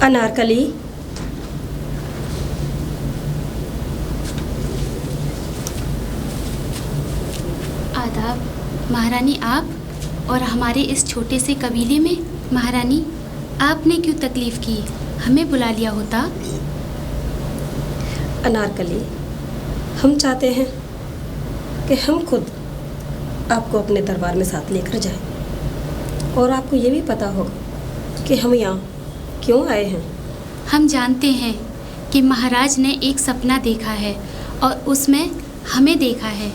अनारकली, आदाब महारानी। आप और हमारे इस छोटे से कबीले में महारानी आपने क्यों तकलीफ़ की? हमें बुला लिया होता। अनारकली, हम चाहते हैं कि हम खुद आपको अपने दरबार में साथ लेकर जाएं और आपको ये भी पता होगा कि हम यहाँ क्यों आए हैं। हम जानते हैं कि महाराज ने एक सपना देखा है और उसमें हमें देखा है,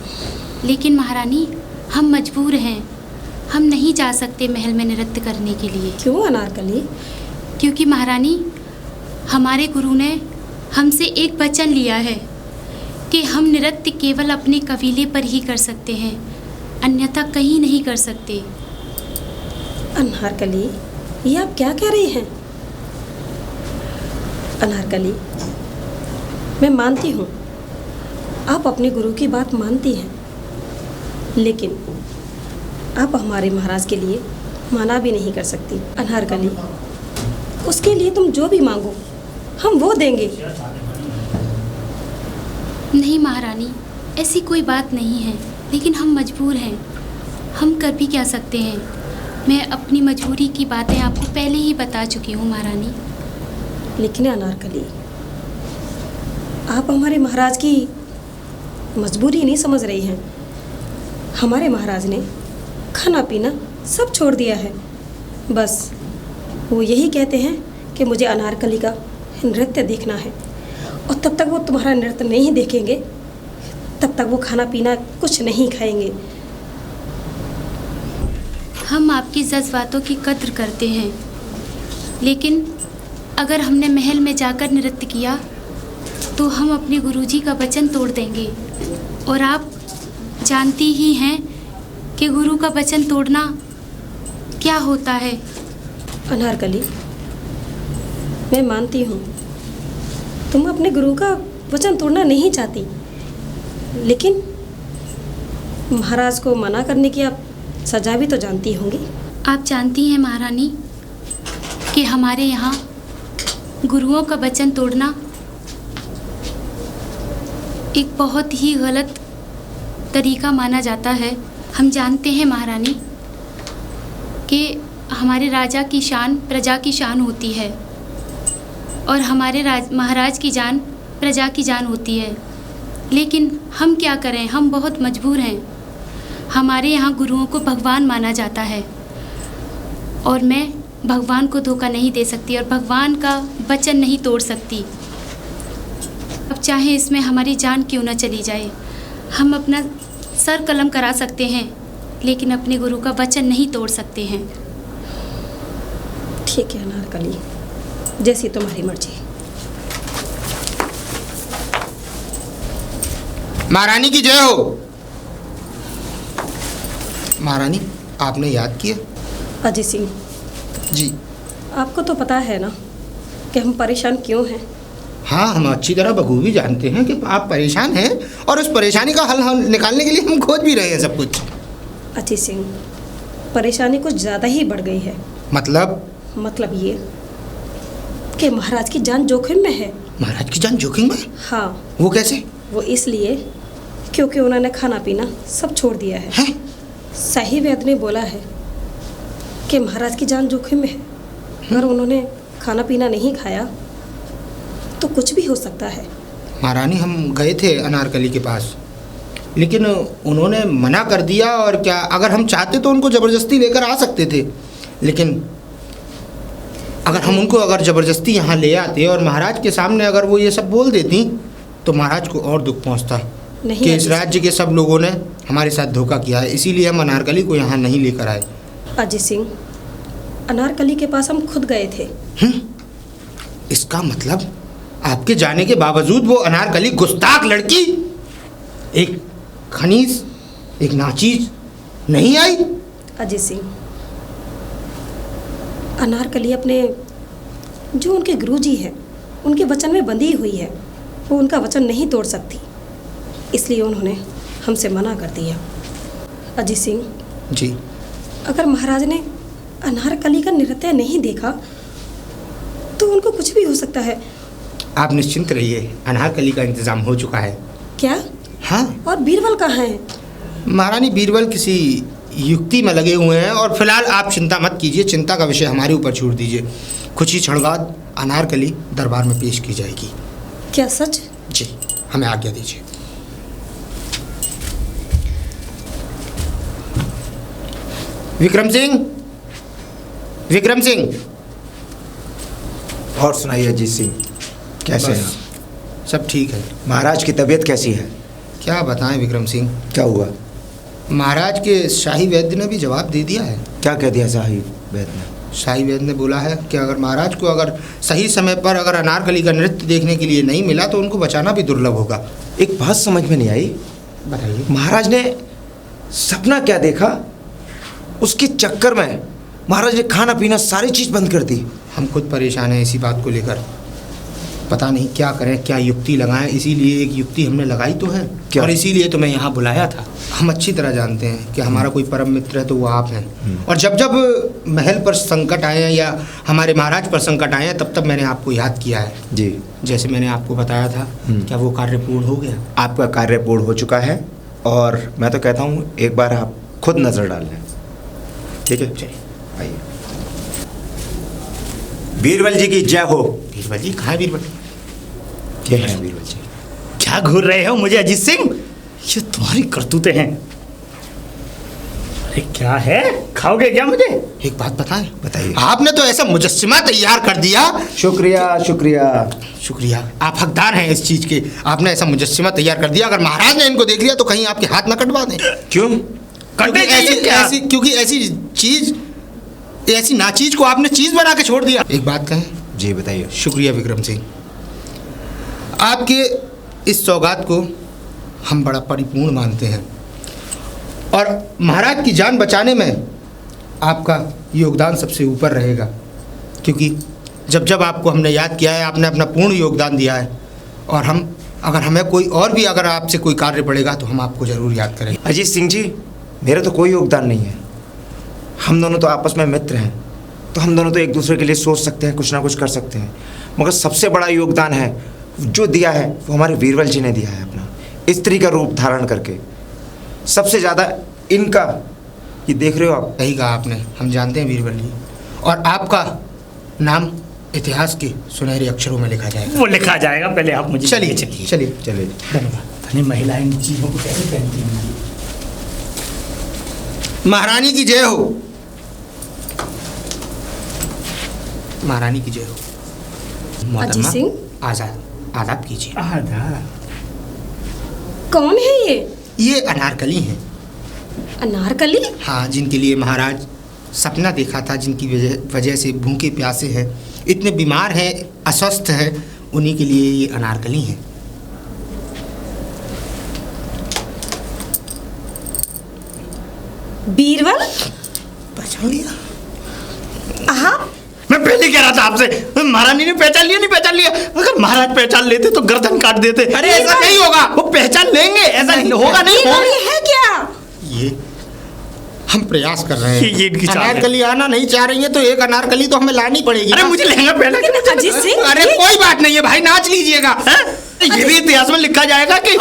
लेकिन महारानी हम मजबूर हैं। हम नहीं जा सकते महल में नृत्य करने के लिए। क्यों अनारकली? क्योंकि महारानी हमारे गुरु ने हमसे एक वचन लिया है कि हम नृत्य केवल अपने कबीले पर ही कर सकते हैं, अन्यथा कहीं नहीं कर सकते। अनारकली, ये आप क्या कह रही हैं? अनारकली, मैं मानती हूँ आप अपने गुरु की बात मानती हैं, लेकिन आप हमारे महाराज के लिए मना भी नहीं कर सकती। अनारकली, उसके लिए तुम जो भी मांगो हम वो देंगे। नहीं महारानी, ऐसी कोई बात नहीं है, लेकिन हम मजबूर हैं। हम कर भी क्या सकते हैं? मैं अपनी मजबूरी की बातें आपको पहले ही बता चुकी हूँ महारानी। लेकिन अनारकली, आप हमारे महाराज की मजबूरी नहीं समझ रही हैं। हमारे महाराज ने खाना पीना सब छोड़ दिया है। बस वो यही कहते हैं कि मुझे अनारकली का नृत्य देखना है, और तब तक वो तुम्हारा नृत्य नहीं देखेंगे तब तक वो खाना पीना कुछ नहीं खाएंगे। हम आपकी जज्बातों की कद्र करते हैं, लेकिन अगर हमने महल में जाकर नृत्य किया तो हम अपने गुरुजी का वचन तोड़ देंगे, और आप जानती ही हैं कि गुरु का वचन तोड़ना क्या होता है। अनारकली, मैं मानती हूँ तुम अपने गुरु का वचन तोड़ना नहीं चाहती, लेकिन महाराज को मना करने की आप सजा भी तो जानती होंगी। आप जानती हैं महारानी कि हमारे यहाँ गुरुओं का वचन तोड़ना एक बहुत ही गलत तरीका माना जाता है। हम जानते हैं महारानी कि हमारे राजा की शान प्रजा की शान होती है, और हमारे महाराज की जान प्रजा की जान होती है, लेकिन हम क्या करें? हम बहुत मजबूर हैं। हमारे यहाँ गुरुओं को भगवान माना जाता है, और मैं भगवान को धोखा नहीं दे सकती और भगवान का वचन नहीं तोड़ सकती। अब चाहे इसमें हमारी जान क्यों न चली जाए, हम अपना सर कलम करा सकते हैं, लेकिन अपने गुरु का वचन नहीं तोड़ सकते हैं। ठीक है अनारकली, जैसी तुम्हारी मर्जी। महारानी की जय हो। महारानी, आपने याद किया? अजय सिंह जी। आपको तो पता है ना कि हम परेशान क्यों हैं। हाँ, हम अच्छी तरह बखूबी जानते हैं कि आप परेशान हैं, और उस परेशानी का हल निकालने के लिए हम खोज भी रहे हैं सब कुछ। अजय सिंह, परेशानी कुछ ज़्यादा ही बढ़ गई है। मतलब ये कि महाराज की जान जोखिम में है। महाराज की जान जोखिम में? हाँ। वो कैसे? वो इसलिए क्योंकि उन्होंने खाना पीना सब छोड़ दिया है। सही वैद्य ने बोला है कि महाराज की जान जोखिम में है। अगर उन्होंने खाना पीना नहीं खाया तो कुछ भी हो सकता है। महारानी, हम गए थे अनारकली के पास, लेकिन उन्होंने मना कर दिया। और क्या, अगर हम चाहते तो उनको ज़बरदस्ती लेकर आ सकते थे, लेकिन अगर ज़बरदस्ती यहाँ ले आते और महाराज के सामने अगर वो ये सब बोल देती तो महाराज को और दुख पहुँचता कि इस राज्य के सब लोगों ने हमारे साथ धोखा किया है, इसीलिए हम अनारकली को यहाँ नहीं लेकर आए। अजय सिंह, अनारकली के पास हम खुद गए थे। इसका मतलब आपके जाने के बावजूद वो अनारकली गुस्ताख लड़की, एक खनीज, एक नाचीज नहीं आई? अजय सिंह, अनारकली अपने जो उनके गुरुजी हैं उनके वचन में बंधी हुई है। वो उनका वचन नहीं तोड़ सकती, इसलिए उन्होंने हमसे मना कर दिया। अजय सिंह जी, अगर महाराज ने अनारकली का नृत्य नहीं देखा तो उनको को कुछ भी हो सकता है। आप निश्चिंत रहिए, अनारकली का इंतजाम हो चुका है। क्या? हाँ। और बीरबल कहाँ है? महारानी, बीरबल किसी युक्ति में लगे हुए हैं और फिलहाल आप चिंता मत कीजिए, चिंता का विषय हमारे ऊपर छोड़ दीजिए। कुछ ही क्षण बाद अनारकली दरबार में पेश की जाएगी। क्या सच? जी, हमें आज्ञा दीजिए। विक्रम सिंह, विक्रम सिंह। और सुनाइए अजीत सिंह, कैसे हैं? सब ठीक है। महाराज की तबीयत कैसी है? क्या बताएं विक्रम सिंह, क्या हुआ? महाराज के शाही वैद्य ने भी जवाब दे दिया है। क्या कह दिया शाही वैद्य ने? शाही वैद्य ने बोला है कि अगर महाराज को अगर सही समय पर अगर अनारकली का नृत्य देखने के लिए नहीं मिला तो उनको बचाना भी दुर्लभ होगा। एक बात समझ में नहीं आई, बताइए। महाराज ने सपना क्या देखा, उसके चक्कर में महाराज ने खाना पीना सारी चीज़ बंद कर दी। हम खुद परेशान हैं इसी बात को लेकर, पता नहीं क्या करें, क्या युक्ति लगाएं। इसीलिए एक युक्ति हमने लगाई तो है, क्या? और इसीलिए तो मैं यहाँ बुलाया था। हम अच्छी तरह जानते हैं कि हमारा कोई परम मित्र है तो वो आप हैं, और जब जब महल पर संकट आए हैं या हमारे महाराज पर संकट आए हैं तब तब मैंने आपको याद किया है। जी, जैसे मैंने आपको बताया था, क्या वो कार्य पूर्ण हो गया? आपका कार्य पूर्ण हो चुका है, और मैं तो कहता हूँ एक बार आप खुद नज़र डाल लें। ठीक है, आइए। बीरबल जी की जय हो। बीरबल जी कहाँ है? बीरबल ये है बीरबल जी। क्या घूर रहे हो मुझे अजीत सिंह? ये तुम्हारी करतूतें हैं। अरे क्या है, खाओगे क्या मुझे? एक बात बताएं। बताइए। आपने तो ऐसा मुजस्सिमा तैयार कर दिया। शुक्रिया शुक्रिया शुक्रिया, आप हकदार हैं इस चीज़ के। आपने ऐसा मुजस्सिमा तैयार कर दिया, अगर महाराज ने इनको देख लिया तो कहीं आपके हाथ न कटवा दें। क्यों? क्योंकि ऐसी चीज, ऐसी नाचीज को आपने चीज बना के छोड़ दिया। एक बात कहें? जी बताइए। शुक्रिया विक्रम सिंह, आपके इस सौगात को हम बड़ा परिपूर्ण मानते हैं, और महाराज की जान बचाने में आपका योगदान सबसे ऊपर रहेगा, क्योंकि जब जब आपको हमने याद किया है आपने अपना पूर्ण योगदान दिया है, और हम अगर हमें कोई और भी अगर आपसे कोई कार्य पड़ेगा तो हम आपको ज़रूर याद करेंगे। अजीत सिंह जी, मेरा तो कोई योगदान नहीं है। हम दोनों तो आपस में मित्र हैं, तो हम दोनों तो एक दूसरे के लिए सोच सकते हैं, कुछ ना कुछ कर सकते हैं। मगर सबसे बड़ा योगदान है जो दिया है वो हमारे बीरबल जी ने दिया है, अपना स्त्री का रूप धारण करके। सबसे ज़्यादा इनका, ये देख रहे हो आप। सही कहा आपने, हम जानते हैं बीरबल जी, और आपका नाम इतिहास के सुनहरे अक्षरों में लिखा जाएगा। वो लिखा जाएगा, पहले आप मुझे चलिए चलिए चलिए चलिए। धन्यवाद। धनी महिलाएं इन चीज़ों को कैसे पहनती हैं? महारानी की जय हो। महारानी की जय हो। अजीत मोहतरमा, सिंह, आजाद आदाब कीजिए। आधा कौन है ये? ये अनारकली हैं। अनारकली? हाँ, जिनके लिए महाराज सपना देखा था, जिनकी वजह से भूखे प्यासे हैं, इतने बीमार हैं, अस्वस्थ हैं, उन्हीं के लिए ये अनारकली हैं। बीरबल? पहचान लिया? आप? मैं पहले कह रहा था आपसे, महारानी ने पहचान लिया, नहीं पहचान लिया। अगर महाराज पहचान लेते तो गर्दन काट देते। अरे ऐसा नहीं होगा। वो पहचान लेंगे, ऐसा होगा नहीं। बीरबल ये है क्या? ये हम प्रयास कर रहे हैं। ये इनकी चाल है। अनारकली आना नहीं चाह रही है तो एक अनारकली तो हमें लानी पड़ेगी। अरे मुझे लहंगा पहना के लेकिन अजीत सिंह, अरे कोई बात नहीं है भाई, नाच लीजिएगा। ये भी इतिहास में लिखा जाएगा कि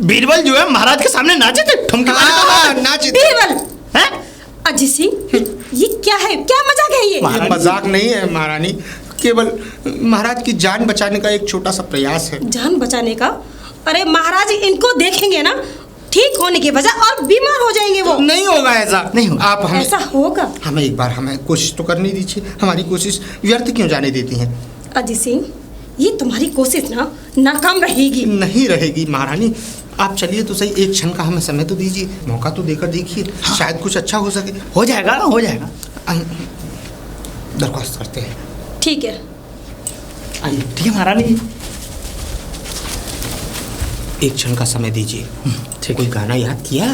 बीरबल जो है महाराज के सामने नाचे थे, ठुमके मारे थे। नाच। बीरबल! हैं? अजीत सिंह, ये क्या है? क्या मजाक है ये? ये मजाक नहीं है महारानी, केवल महाराज की जान बचाने का एक छोटा सा प्रयास है। जान बचाने का? अरे महाराज इनको देखेंगे ना, ठीक होने के बजाय और बीमार हो जाएंगे वो। नहीं होगा ऐसा, नहीं होगा। आप हमें ऐसा होगा? हमें एक बार हमें कोशिश तो करनी दीजिए। हमारी कोशिश व्यर्थ क्यों जाने देती हैं? अजीत सिंह, ये तुम्हारी कोशिश ना नाकाम रहेगी। नहीं रहेगी महारानी, आप चलिए तो सही, एक क्षण का हमें समय तो दीजिए, मौका तो देकर देखिए। हाँ। शायद कुछ अच्छा हो सके। हो जाएगा, हो जाएगा। दरख्वास्त करते हैं। ठीक है, आइए। ठीक है महारानी। एक क्षण का समय दीजिए। ठीक। कोई गाना याद किया?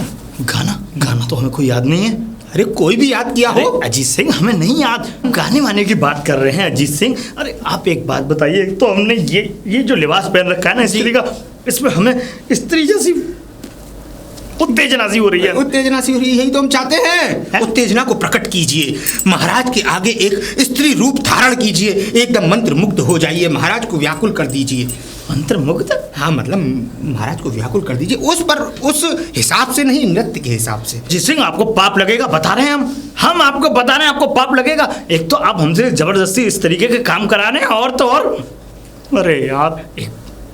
गाना तो हमें कोई याद नहीं है। अरे कोई भी याद किया हो। अरे अजीत सिंह, हमें नहीं याद, गाने वाने की बात कर रहे हैं अजीत सिंह। अरे आप एक बात बताइए, एक तो हमने ये जो लिबास पहन रखा है ना स्त्री का, इसमें हमें स्त्री जैसी उत्तेजना सी हो रही है। उत्तेजना सी हो रही है, यही तो हम चाहते हैं। उत्तेजना को प्रकट कीजिए, महाराज के आगे एक स्त्री रूप धारण कीजिए, एकदम मंत्र मुग्ध हो जाइए, महाराज को व्याकुल कर दीजिए। मंत्र मुग्ध? हाँ, मतलब महाराज को व्याकुल कर दीजिए, उस हिसाब से नहीं, नृत्य के हिसाब से। जी सिंह, आपको पाप लगेगा, बता रहे हैं हम आपको बता रहे हैं, आपको पाप लगेगा। एक तो आप हमसे जबरदस्ती इस तरीके के काम करा रहे हैं, और तो और अरे यार,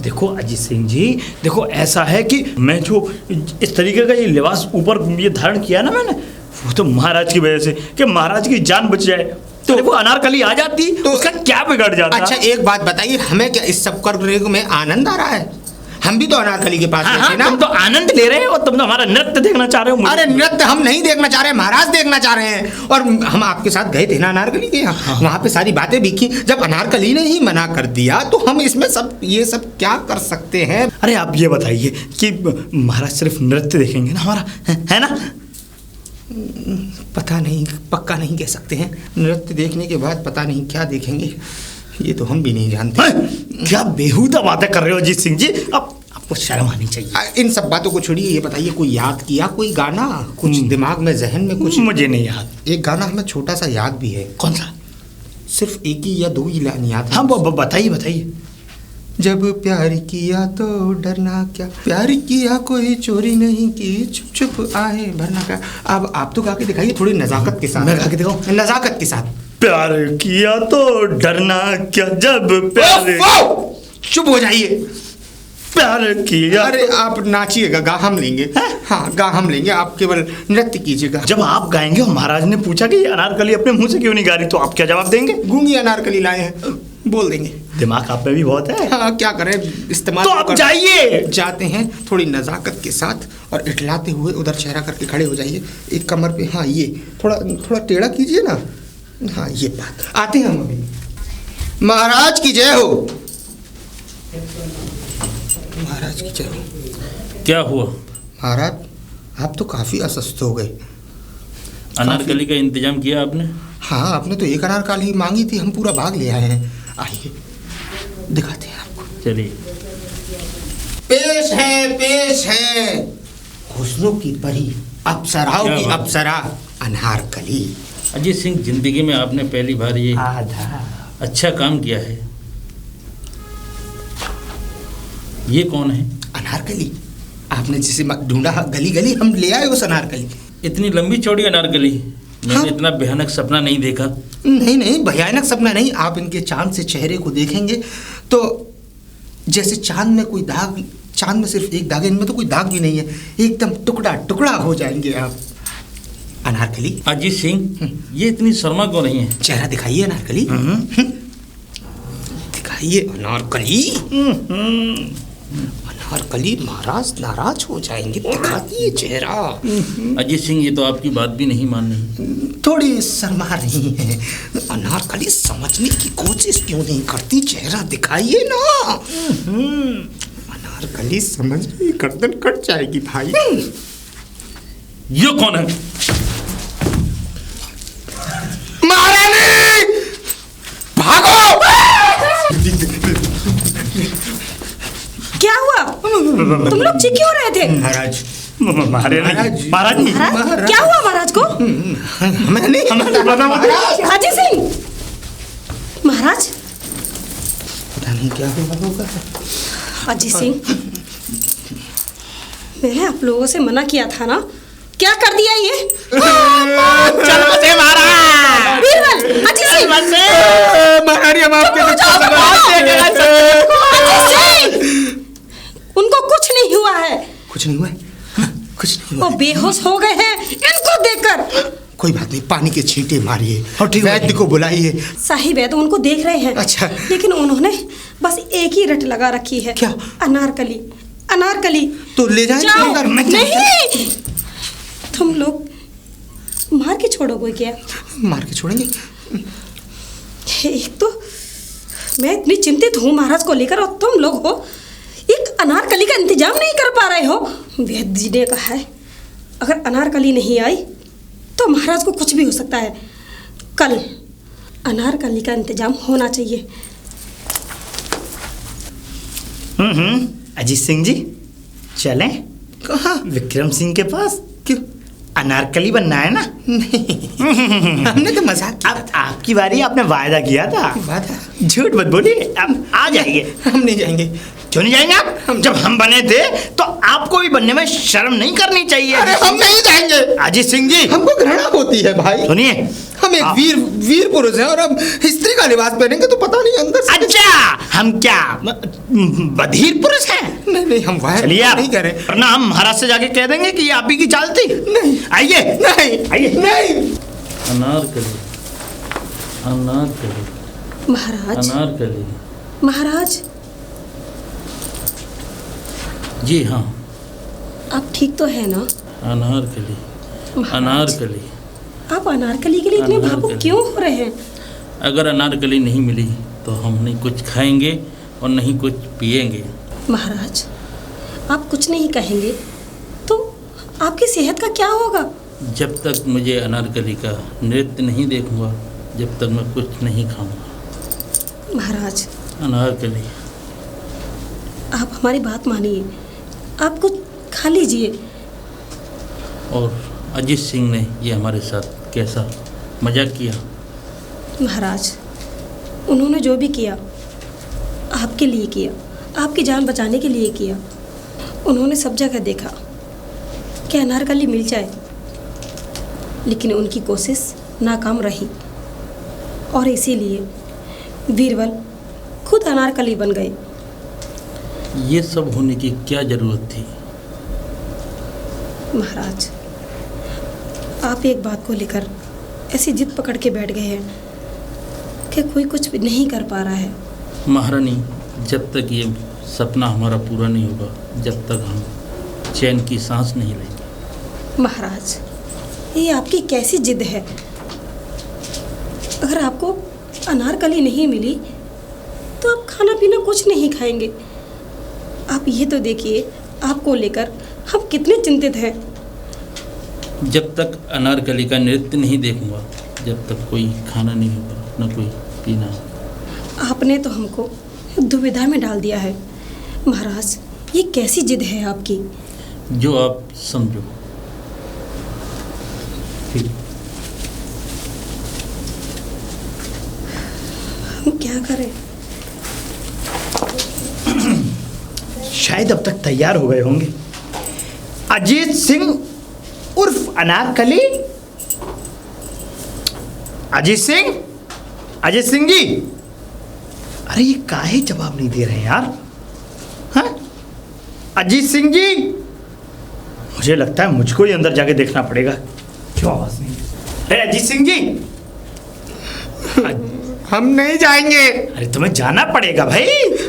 देखो अजीत सिंह जी, देखो ऐसा है कि मैं जो इस तरीके का ये लिबास ऊपर ये धारण किया ना मैंने, वो तो महाराज की वजह से, कि महाराज की जान बच जाए। तो वो अनारकली आ जाती तो उसका क्या बिगड़ जाता? अच्छा एक बात बताइए, हमें क्या इस सब करने में आनंद आ रहा है? हम भी तो अनारकली के पास हाँ, ना। तुम तो आनंद ले रहे हो और तुम तो हमारा नृत्य देखना चाह रहे हो। अरे नृत्य हम नहीं देखना चाह रहे, महाराज देखना चाह रहे हैं। और हम आपके साथ गए थे ना अनारकली के यहाँ, वहाँ पे सारी बातें भी की। जब अनारकली ने ही मना कर दिया तो हम इसमें ये सब क्या कर सकते हैं? अरे आप ये बताइए कि महाराज सिर्फ नृत्य देखेंगे ना हमारा, है ना? पता नहीं, पक्का नहीं कह सकते हैं। नृत्य देखने के बाद पता नहीं क्या देखेंगे, ये तो हम भी नहीं जानते। क्या बेहुदा बातें कर रहे हो अजीत सिंह जी, अब आपको शर्म आनी चाहिए। इन सब बातों को छोड़िए, ये बताइए कोई याद किया, कोई गाना कुछ दिमाग में, जहन में कुछ? मुझे नहीं याद। एक गाना हमें छोटा सा याद भी है। कौन सा? सिर्फ एक ही या दो ही लाइन याद है। हाँ बताइए बताइए। जब प्यार किया तो डरना क्या, प्यार किया कोई चोरी नहीं की, चुप चुप आए भरना क्या। अब आप तो गा के दिखाइए थोड़ी नजाकत के साथ। मैं गा के दिखाऊं? नजाकत के साथ। प्यार किया तो डरना क्या, जब प्यार। चुप हो जाइए। प्यार किया। अरे आप नाचिएगा, गा हम लेंगे। हाँ गा हम लेंगे, आप केवल नृत्य कीजिएगा। जब आप गाएंगे और महाराज ने पूछा कि अनारकली अपने मुंह से क्यों नहीं गा रही, तो आप क्या जवाब देंगे? गूंगी अनारकली लाए हैं, बोल देंगे। दिमाग आप में भी बहुत है। हाँ क्या करें, इस्तेमाल तो आप जाइए। जाते हैं थोड़ी नजाकत के साथ और इटलाते हुए उधर चेहरा करके खड़े हो जाइए, एक कमर पे। हाँ ये थोड़ा टेढ़ा कीजिए ना। हाँ ये बात। आते हैं हम अभी। महाराज की जय हो। महाराज की जय हो। क्या हुआ? महाराज आप तो काफी अस्वस्थ हो गए। अनारकली का इंतजाम किया आपने? हाँ, आपने तो एक अनारकली मांगी थी, हम पूरा भाग ले आए हैं। आइए दिखाते हैं आपको। चलिए। पेश है हुस्नों की परी, अप्सराओं की अप्सरा, अनारकली। अजीत सिंह, जिंदगी में आपने पहली बार ये अच्छा काम किया है। ये कौन है? अनारकली। आपने जिसे ढूंढा गली गली, हम ले आए उस अनारकली। इतनी लंबी चौड़ी अनारकली? मैंने हाँ? इतना भयानक सपना नहीं देखा। नहीं भयानक सपना नहीं। आप इनके चांद से चेहरे को देखेंगे तो जैसे चांद में कोई दाग, चांद में सिर्फ एक दाग है, इनमें तो कोई दाग भी नहीं है, एकदम टुकड़ा टुकड़ा हो जाएंगे आप। अनारकली। अजीत सिंह, ये इतनी शर्मा क्यों नहीं है? चेहरा दिखाइए अनारकली। दिखाइए अनारकली। अनारकली, महाराज नाराज हो जाएंगे, दिखाइए चेहरा। अजीत सिंह, ये तो आपकी बात भी नहीं मान रही। थोड़ी शर्मा रही है अनारकली, समझने की कोशिश क्यों नहीं करती? चेहरा दिखाइए ना। अनारकली समझ रही, गर्दन कट जाएगी भाई। ये कौन है? महारानी भागो। क्या हुआ? तुम लोग चीख क्यों रहे थे? महाराज महाराज क्या हुआ महाराज को? मैंने अजीत सिंह, महाराज पता नहीं क्या हुआ होगा। अजीत सिंह, मैंने आप लोगों से मना किया था ना, क्या कर दिया ये? चलो से महाराज। बीरबल, अजीत सिंह, महारानी हम आपके उनको कुछ नहीं हुआ है। कुछ नहीं हुआ है? कुछ नहीं हुआ वो है। बेहोश हो गए हैं इनको देखकर। कोई बात नहीं, पानी के छींटे मारिए और ठीक वैद्य को बुलाइए। साहिब है तो उनको देख रहे हैं। अच्छा। लेकिन उन्होंने बस एक ही रट लगा रखी है। क्या? अनारकली, अनारकली। तो ले जाएं जाओ। अंदर। नहीं, तुम लोग मार के छोड़ोगे क्या? मार के छोड़ेंगे? एक तो मैं इतनी चिंतित हूँ महाराज को लेकर, और तुम लोग हो एक अनारकली का इंतजाम नहीं कर पा रहे हो। वैद्य जी ने कहा है अगर अनारकली नहीं आई तो महाराज को कुछ भी हो सकता है। कल अनारकली का इंतजाम होना चाहिए। अजीत सिंह जी चलें? कहाँ? विक्रम सिंह के पास। क्यों? अनारकली बनना है ना? नहीं हमने तो मजाक किया अब आपकी बारी, आपने वायदा किया था। वादा? झूठ मत बोलिए, आप आ जाइए। हम नहीं जाएंगे। क्यों नहीं जाएंगे आप? जब हम बने थे तो आपको भी बनने में शर्म नहीं करनी चाहिए। अरे हम नहीं जाएंगे। अजीत सिंह जी, हमको घृणा होती है भाई। सुनिए, हम एक वीर पुरुष हैं और अब स्त्री का लिबास पहनेंगे तो पता नहीं अंदर से। अच्छा, हम क्या बधिर पुरुष हैं? नहीं हम वाह चलिए आप, नहीं करें। वरना हम महाराज से जाके कह देंगे कि ये आप ही की चाल थी। नहीं आइए, नहीं आइए। नहीं। अनारकली, अनारकली, महाराज, अनारकली। महाराज, जी हाँ, आप ठीक तो है ना? अनारकली, महाराज, अनारकली। आप अनारकली के लिए इतने भावुक अनारकली। क्यों हो रहे हैं? अगर अनारकली नहीं मिली तो हम नहीं कुछ खाएंगे और नहीं कुछ पिएंगे। महाराज, आप कुछ नहीं कहेंगे तो आपकी सेहत का क्या होगा? जब तक मुझे अनारकली का नृत्य नहीं देखूंगा, जब तक मैं कुछ नहीं खाऊंगा। महाराज, अनारकली। आप हमारी बात मानिए, आप कुछ खा लीजिए। और अजीत सिंह ने ये हमारे साथ कैसा मजाक किया। महाराज, उन्होंने जो भी किया आपके लिए किया, आपकी जान बचाने के लिए किया। उन्होंने सब जगह देखा कि अनारकली मिल जाए, लेकिन उनकी कोशिश नाकाम रही और इसीलिए बीरबल खुद अनारकली बन गए। ये सब होने की क्या ज़रूरत थी? महाराज, आप एक बात को लेकर ऐसी जिद पकड़ के बैठ गए हैं कि कोई कुछ भी नहीं कर पा रहा है। महारानी, जब तक ये सपना हमारा पूरा नहीं होगा, जब तक हम चैन की सांस नहीं लेंगे। महाराज, ये आपकी कैसी जिद है? अगर आपको अनारकली नहीं मिली तो आप खाना पीना कुछ नहीं खाएंगे। आप ये तो देखिए, आपको लेकर हम कितने चिंतित हैं। जब तक अनारकली का नृत्य नहीं देखूंगा, जब तक कोई खाना नहीं होगा, न कोई पीना। आपने तो हमको दुविधा में डाल दिया है। महाराज, ये कैसी जिद है आपकी? जो आप समझो। ठीक। हम क्या करें? शायद अब तक तैयार हो गए होंगे। अजीत सिंह उर्फ अनारकली। अजीत सिंह, अजीत सिंह जी, अरे ये काहे जवाब नहीं दे रहे हैं यार? हाँ? अजीत सिंह जी, मुझे लगता है मुझको ही अंदर जाके देखना पड़ेगा। क्यों आवाज नहीं? अरे अजीत सिंह जी, हम नहीं जाएंगे। अरे तुम्हें जाना पड़ेगा भाई।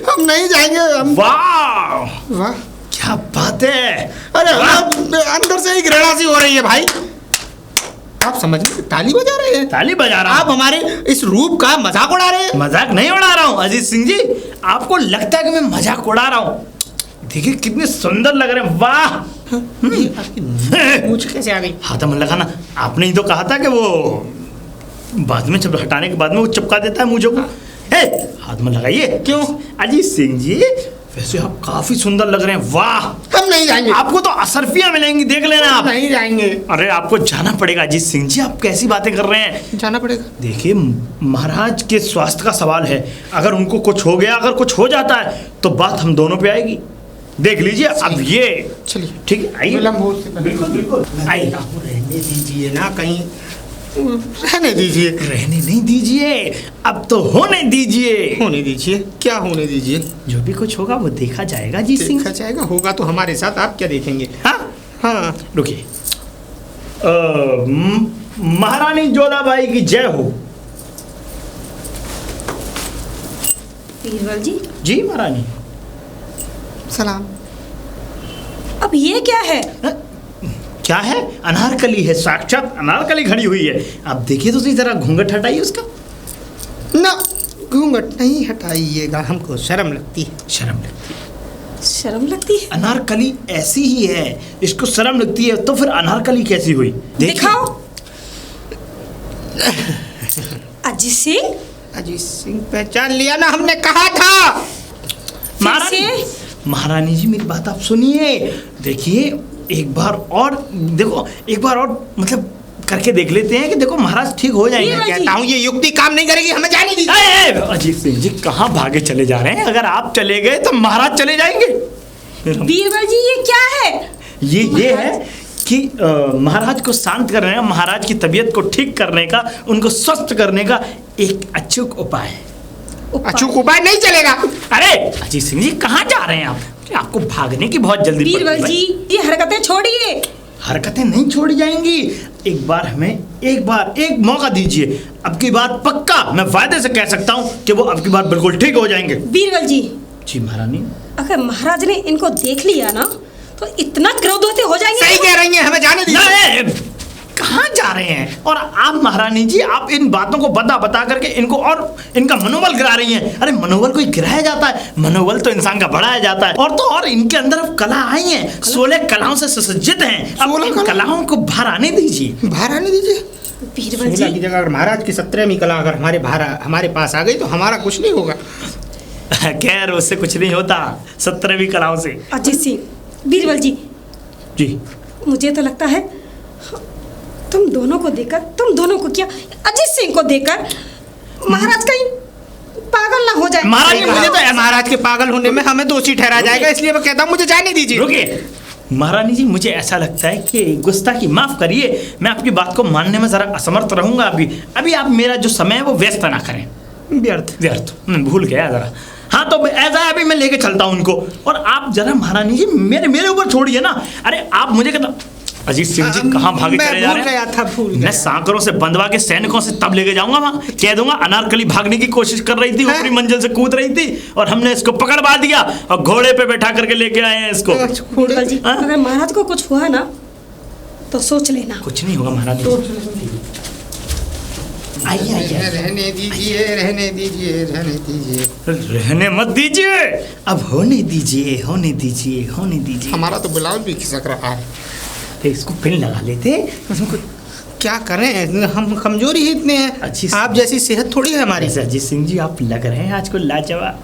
हम नहीं जाएंगे। हम वाह, वाह, क्या बात है। अरे अंदर से ही घृणा सी हो रही है भाई। आप समझ नहीं, ताली बजा रहे हैं। ताली बजा रहा आप हूं। हमारे इस रूप का मजाक उड़ा रहे हैं। मजाक नहीं उड़ा रहा हूँ अजीत सिंह जी, आपको लगता है कि मैं मजाक उड़ा रहा हूँ। देखिए कितने सुंदर लग रहे हैं। वाह, ये आपकी पूछ कैसे आ गई? हाथ में लगाना। आपने ही तो कहा था कि वो बाद में जब हटाने के बाद में वो चिपका देता है मुझे को। हाथ में लगाइए। क्यों? अजीत सिंह जी, वैसे आप काफी सुंदर लग रहे हैं। वाह, हम नहीं जाएंगे। आपको तो असरफियां मिलेंगी, देख लेना आप। नहीं जाएंगे। अरे आपको जाना पड़ेगा अजीत सिंह जी, आप कैसी बातें कर रहे हैं? जाना पड़ेगा। देखिए, महाराज के स्वास्थ्य का सवाल है। अगर उनको कुछ हो गया, अगर कुछ हो जाता है तो बात हम दोनों पे आएगी। देख लीजिए अब ये। चलिए ठीक है, आइए। विलम्ब हो उससे पहले। बिल्कुल बिल्कुल, आइए। रहने दीजिए ना, कहीं रहने दीजिए। रहने नहीं दीजिए, अब तो होने दीजिए। होने दीजिए। क्या होने दीजिए? जो भी कुछ होगा वो देखा जाएगा जी सिंह। देखा जाएगा। होगा तो हमारे साथ। आप क्या देखेंगे? हाँ हाँ, रुकिए। महारानी जोधाबाई की जय हो। बीरबल जी, जी महारानी। सलाम। अब ये क्या है? क्या है? अनारकली है, साक्षात अनारकली खड़ी हुई है। आप देखिए तो सही, जरा घूंघट हटाइए उसका। ना, घूंघट नहीं हटाइएगा, हमको शर्म लगती है। शर्म लगती है? शर्म लगती है? अनारकली ऐसी ही है, इसको शर्म लगती है तो फिर अनारकली कैसी हुई? दिखाओ। अजीत सिंह, अजीत सिंह पहचान लिया ना, हमने कहा था। महारानी जी, मेरी बात आप सुनिए। देखिए, एक बार और देखो, एक बार और मतलब करके देख लेते हैं कि देखो महाराज ठीक हो जाएंगे। कहता हूँ ये युक्ति काम नहीं करेगी, हमें जाने दीजिए। अजीत सिंह जी कहाँ भागे चले जा रहे हैं? अगर आप चले गए तो महाराज चले जाएंगे। बीरबल जी ये क्या है? ये है कि महाराज को शांत करने का, महाराज की तबीयत को ठीक करने का, उनको स्वस्थ करने का एक अचूक उपाय है। अचूक उपाय नहीं चलेगा। अरे अजीत सिंह जी कहाँ जा रहे हैं आप? आपको भागने की बहुत जल्दी बीरबल जी ये हरकतें छोड़िए। हरकतें नहीं छोड़ी जाएंगी। एक बार हमें एक मौका दीजिए। अब की बात पक्का मैं वायदे से कह सकता हूँ कि वो अब की बात बिल्कुल ठीक हो जाएंगे। बीरबल जी। जी महारानी। अगर महाराज ने इनको देख लिया ना तो इतना क्रोधवती हो जाएंगे। सही कह रही हैं, हमें जाने दीजिए। कहाँ जा रहे हैं? और आप महारानी जी आप इन बातों को बता करके इनको और इनका मनोबल गिरा रही हैं। अरे मनोबल कोई गिराया जाता है? मनोबल तो इंसान का बढ़ाया जाता है। और तो और इनके अंदर अब कला आई है, 16 कलाओं से सुसज्जित हैं। अब इन कलाओं को बाहर आने दीजिए। बाहर आने दीजिए। बीरबल 16 की जगह अगर महाराज की 17वीं कला अगर हमारे पास आ गई तो हमारा कुछ नहीं होगा। खैर उससे कुछ नहीं होता, 17वीं कलाओं से। अजीत सिंह, बीरबल जी जी मुझे तो लगता है तुम दोनों को देखकर, तुम दोनों को क्या अजीत सिंह को देखकर महाराज कहीं पागल ना हो जाए। महाराज मुझे तो महाराज के पागल होने में हमें दोषी ठहरा जाएगा, इसलिए मैं कहता हूँ मुझे जाने दीजिए। रुकिए महारानी जी, मुझे ऐसा लगता है कि गुस्ताखी माफ करिए, मैं आपकी बात को मानने में जरा असमर्थ रहूंगा। अभी आप मेरा जो समय है वो व्यस्त ना करें। व्यर्थ भूल गया जरा। हाँ तो ऐसा है, अभी मैं लेके चलता हूँ उनको। और आप जरा महारानी जी मेरे ऊपर छोड़िए ना। अरे आप मुझे कहता अजीत सिंह जी कहाँ भागे चले जा रहे हैं? मैं सांकरों से बंधवा के सैनिकों से तब लेके जाऊंगा वहां, कह दूंगा अनारकली भागने की कोशिश कर रही थी, अपनी मंजिल से कूद रही थी और हमने इसको पकड़वा दिया और घोड़े पे बैठा करके लेके आए हैं इसको। बीरबल जी अगर महाराज को कुछ हुआ ना तो सोच लेना। कुछ नहीं होगा महाराज। आइए रहने दीजिए, रहने दीजिए, रहने दीजिए। रहने मत दीजिए, अब होने दीजिए, होने दीजिए, होने दीजिए। हमारा तो ब्लाउज भी खिसक रहा है। इसको पिन लगा लेते, उसको क्या करें, हम कमजोरी ही इतने हैं। अच्छी आप जैसी सेहत थोड़ी है हमारी। अजीत सिंह जी आप लग रहे हैं आज को लाजवाब।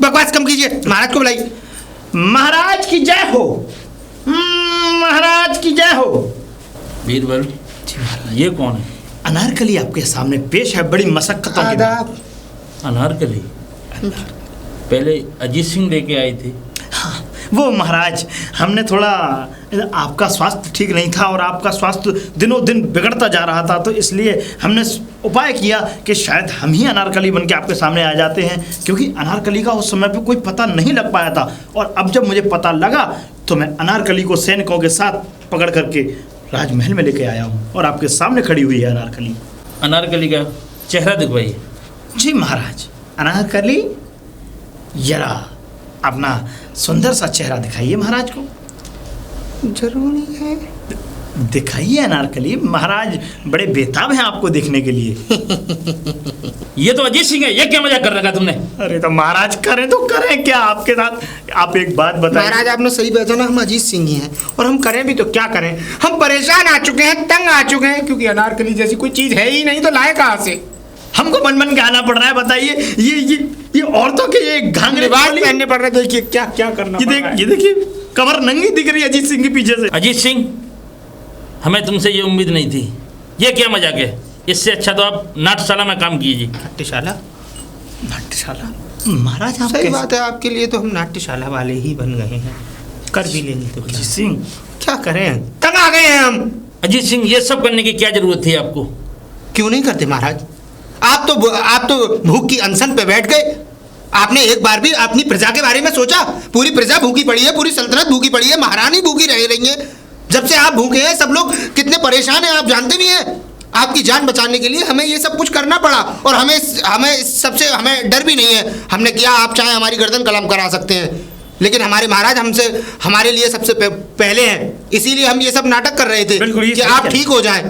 बकवास कम कीजिए, महाराज को बुलाइए। महाराज की जय हो, महाराज की जय हो। बीरबल ये कौन है? अनारकली आपके सामने पेश है, बड़ी मशक्कतों के बाद। अनारकली पहले अजीत सिंह लेके आए थे। हाँ वो महाराज हमने थोड़ा, आपका स्वास्थ्य ठीक नहीं था और आपका स्वास्थ्य दिनों दिन बिगड़ता जा रहा था, तो इसलिए हमने उपाय किया कि शायद हम ही अनारकली बन के आपके सामने आ जाते हैं, क्योंकि अनारकली का उस समय पे कोई पता नहीं लग पाया था। और अब जब मुझे पता लगा तो मैं अनारकली को सैनिकों के साथ पकड़ करके राजमहल में लेके आया हूँ और आपके सामने खड़ी हुई है अनारकली। अनारकली का चेहरा दिखवाइए। जी महाराज, अनारकली जरा अपना सुंदर सा चेहरा दिखाइए महाराज को। जरूरी है, दिखाइए अनारकली। महाराज बड़े बेताब हैं आपको देखने के लिए। ये तो अजीत सिंह है, ये क्या मजाक कर रखा तुमने? अरे तो महाराज करें तो करें क्या आपके साथ? आप एक बात बताइए। महाराज आपने सही पहचाना, हम अजीत सिंह ही हैं और हम करें भी तो क्या करें। हम परेशान आ चुके हैं, तंग आ चुके हैं, क्योंकि अनारकली जैसी कोई चीज है ही नहीं, तो लाए कहाँ से? हमको बन के आना पड़ रहा है। बताइए ये औरतों के ये घाघरे पहनने पड़ रहे। देखिए क्या क्या करना पड़ रहा है। ये देखिए कमर नंगी दिख रही है अजीत सिंह के पीछे से। अजीत सिंह हमें तुमसे ये उम्मीद नहीं थी। ये क्या मजाक है? इससे अच्छा तो आप नाट्यशाला में काम कीजिए। नाट्यशाला? नाट्यशाला महाराज आप सही बात है, आपके लिए तो हम नाट्यशाला वाले ही बन गए हैं। कर भी लेंगे तो अजीत सिंह क्या करें, तंग आ गए हैं हम। अजीत सिंह ये सब करने की क्या जरूरत थी आपको? क्यों नहीं करते महाराज? आप तो भूख की अनशन पे बैठ गए। आपने एक बार भी अपनी प्रजा के बारे में सोचा? पूरी प्रजा भूखी पड़ी है, पूरी सल्तनत भूखी पड़ी है, महारानी भूखी रह रही है। जब से आप भूखे हैं सब लोग कितने परेशान हैं, आप जानते भी हैं। आपकी जान बचाने के लिए हमें ये सब कुछ करना पड़ा और हमें डर भी नहीं है। हमने किया, आप चाहे हमारी गर्दन कलम करा सकते हैं, लेकिन हमारे महाराज हमारे लिए सबसे पहले हैं। इसीलिए हम ये सब नाटक कर रहे थे कि आप ठीक हो जाएं।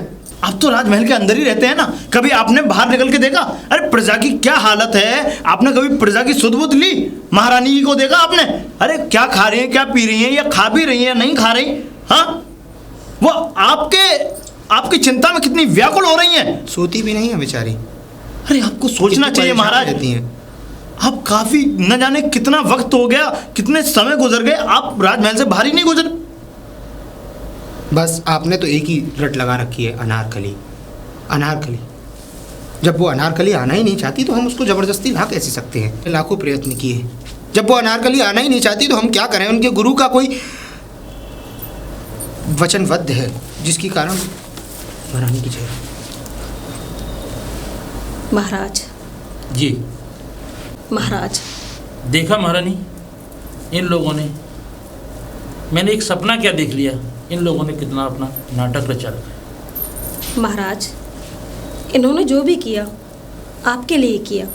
आप तो राजमहल के अंदर ही रहते हैं ना, कभी आपने बाहर निकल के देखा? अरे प्रजा की क्या हालत है, आपने कभी प्रजा की सुध बुध ली? महारानी जी को देखा आपने? अरे क्या खा रही हैं, क्या पी रही हैं, या खा भी रही हैं, नहीं खा रही? हाँ वो आपकी चिंता में कितनी व्याकुल हो रही हैं। सोती भी नहीं है बेचारी। अरे आपको सोचना चाहिए महाराज। रहती हैं। आप काफी न जाने कितना वक्त हो गया, कितने समय गुजर गए, आप राजमहल से बाहर ही नहीं गुजरे। बस आपने तो एक ही रट लगा रखी है, अनारकली। अनारकली जब वो अनारकली आना ही नहीं चाहती तो हम उसको ज़बरदस्ती ला कैसे सकते हैं? लाखों प्रयत्न किए, जब वो अनारकली आना ही नहीं चाहती तो हम क्या करें? उनके गुरु का कोई वचनबद्ध है जिसके कारण महारानी की जय। महाराज जी महाराज, देखा महारानी, इन लोगों ने, मैंने एक सपना क्या देख लिया, इन लोगों ने कितना अपना नाटक रचा रखा है। महाराज, इन्होंने जो भी किया आपके लिए किया।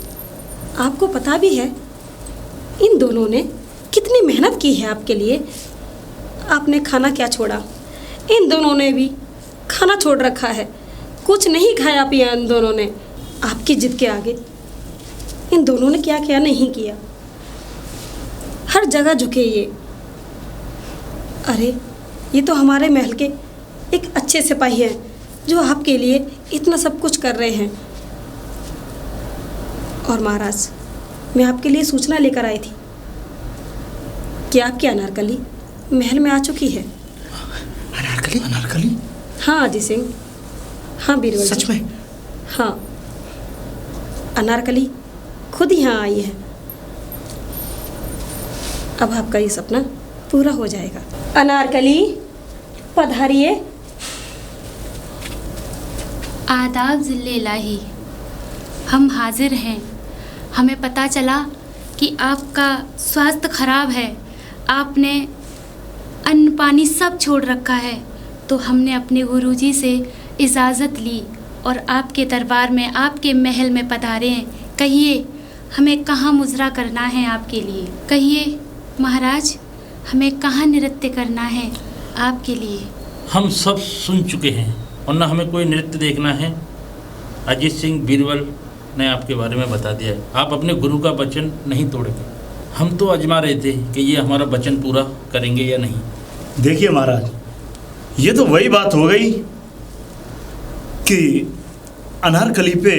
आपको पता भी है इन दोनों ने कितनी मेहनत की है आपके लिए। आपने खाना क्या छोड़ा, इन दोनों ने भी खाना छोड़ रखा है। कुछ नहीं खाया पिया इन दोनों ने। आपकी जिद के आगे इन दोनों ने क्या क्या नहीं किया, हर जगह झुके ये। अरे ये तो हमारे महल के एक अच्छे सिपाही हैं जो आपके लिए इतना सब कुछ कर रहे हैं। और महाराज, मैं आपके लिए सूचना लेकर आई थी कि आपकी अनारकली महल में आ चुकी है। अनारकली? अनारकली? हाँ अजय सिंह, हाँ बीरबल जी। सच में? हाँ, अनारकली खुद यहाँ आई है। अब आपका ये सपना पूरा हो जाएगा। अनारकली पधारिए। आदाब ज़िल्ले इलाही, हम हाजिर हैं। हमें पता चला कि आपका स्वास्थ्य खराब है, आपने अन्न पानी सब छोड़ रखा है, तो हमने अपने गुरुजी से इजाज़त ली और आपके दरबार में, आपके महल में पधारे हैं। कहिए हमें कहाँ मुजरा करना है आपके लिए? कहिए महाराज, हमें कहाँ नृत्य करना है आपके लिए? हम सब सुन चुके हैं और न हमें कोई नृत्य देखना है। अजीत सिंह बीरबल ने आपके बारे में बता दिया है, आप अपने गुरु का वचन नहीं तोड़ेंगे। हम तो आजमा रहे थे कि ये हमारा वचन पूरा करेंगे या नहीं। देखिए महाराज, ये तो वही बात हो गई कि अनारकली पे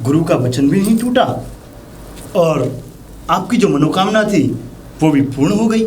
गुरु का वचन भी नहीं टूटा और आपकी जो मनोकामना थी वो भी पूर्ण हो गई।